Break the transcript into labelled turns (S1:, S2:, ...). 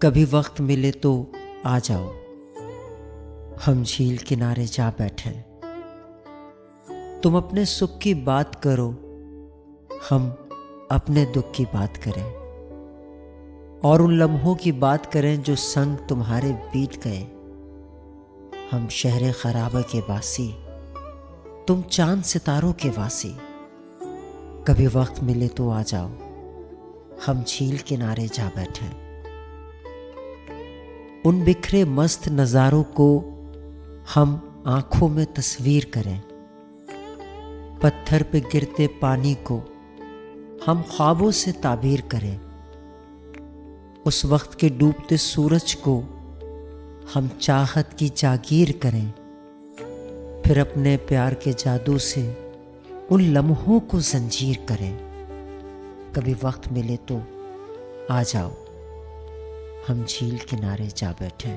S1: कभी वक्त मिले तो आ जाओ, हम झील किनारे जा बैठे। तुम अपने सुख की बात करो, हम अपने दुख की बात करें, और उन लम्हों की बात करें जो संग तुम्हारे बीत गए। हम शहरे खराबा के वासी, तुम चांद सितारों के वासी। कभी वक्त मिले तो आ जाओ, हम झील किनारे जा बैठे। उन बिखरे मस्त नज़ारों को हम आंखों में तस्वीर करें। पत्थर पे गिरते पानी को हम ख्वाबों से ताबीर करें। उस वक्त के डूबते सूरज को हम चाहत की जागीर करें। फिर अपने प्यार के जादू से उन लम्हों को जंजीर करें। कभी वक्त मिले तो आ जाओ, हम झील किनारे जा बैठे।